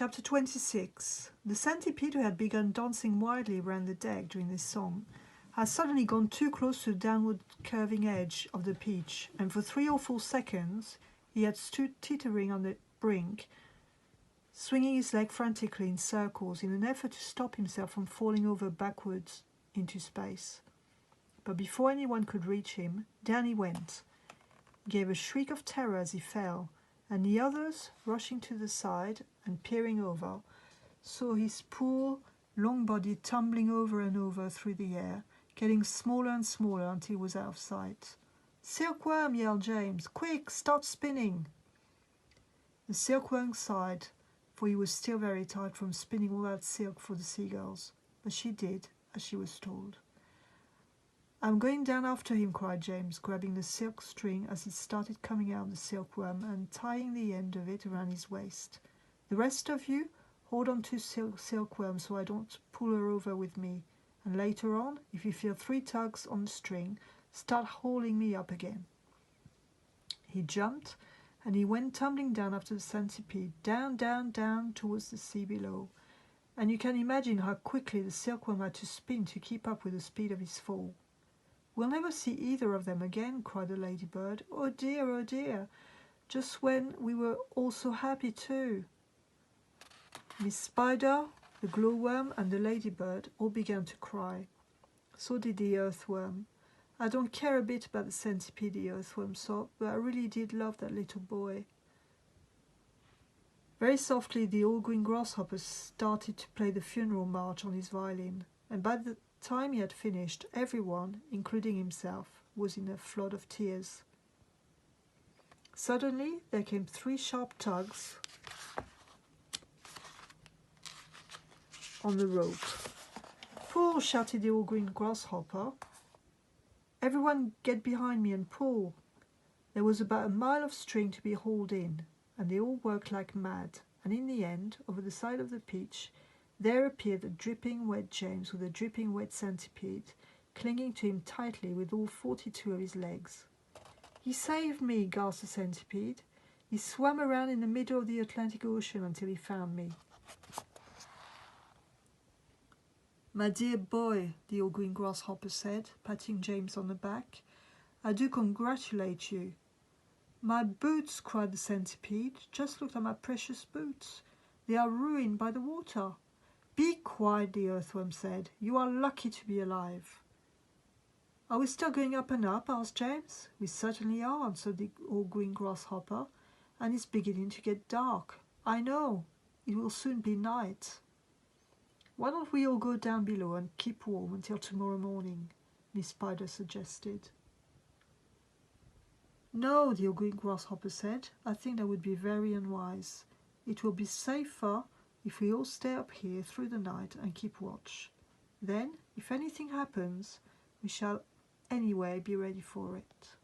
Chapter 26. The centipede, who had begun dancing wildly around the deck during this song, had suddenly gone too close to the downward curving edge of the pitch, and for 3 or 4 seconds he had stood teetering on the brink, swinging his leg frantically in circles in an effort to stop himself from falling over backwards into space. But before anyone could reach him, down he went. He gave a shriek of terror as he fell, and the others, rushing to the side and peering over, saw his poor, long body tumbling over and over through the air, getting smaller and smaller until he was out of sight. "Silkworm!" yelled James. "Quick, start spinning!" The silkworm sighed, for he was still very tired from spinning all that silk for the seagulls, but she did as she was told. "I'm going down after him," cried James, grabbing the silk string as it started coming out of the silkworm and tying the end of it around his waist. "The rest of you, hold on to silkworm so I don't pull her over with me, and later on, if you feel 3 tugs on the string, start hauling me up again." He jumped, and he went tumbling down after the centipede, down, down, down towards the sea below, and you can imagine how quickly the silkworm had to spin to keep up with the speed of his fall. "We'll never see either of them again," cried the ladybird. Oh dear, just when we were all so happy too." Miss Spider, the glowworm, and the ladybird all began to cry. So did the earthworm. "I don't care a bit about the centipede," the earthworm sobbed, "but I really did love that little boy." Very softly the all-green grasshopper started to play the funeral march on his violin, and by the time he had finished, everyone, including himself, was in a flood of tears. Suddenly there came 3 sharp tugs on the rope. "Pull!" shouted the all-green grasshopper. "Everyone get behind me and pull." There was about a mile of string to be hauled in, and they all worked like mad, and in the end, over the side of the pitch, there appeared a dripping wet James with a dripping wet centipede, clinging to him tightly with all 42 of his legs. "He saved me," gasped the centipede. "He swam around in the middle of the Atlantic Ocean until he found me." "My dear boy," the all-green grasshopper said, patting James on the back, "I do congratulate you." "My boots!" cried the centipede. "Just look at my precious boots. They are ruined by the water." "Be quiet," the earthworm said. "You are lucky to be alive." "Are we still going up and up?" asked James. "We certainly are," answered the all-green grasshopper, "and it's beginning to get dark." "I know. It will soon be night." "Why don't we all go down below and keep warm until tomorrow morning?" Miss Spider suggested. "No," the all-green grasshopper said. "I think that would be very unwise. It will be safer if we all stay up here through the night and keep watch. Then, if anything happens, we shall anyway be ready for it."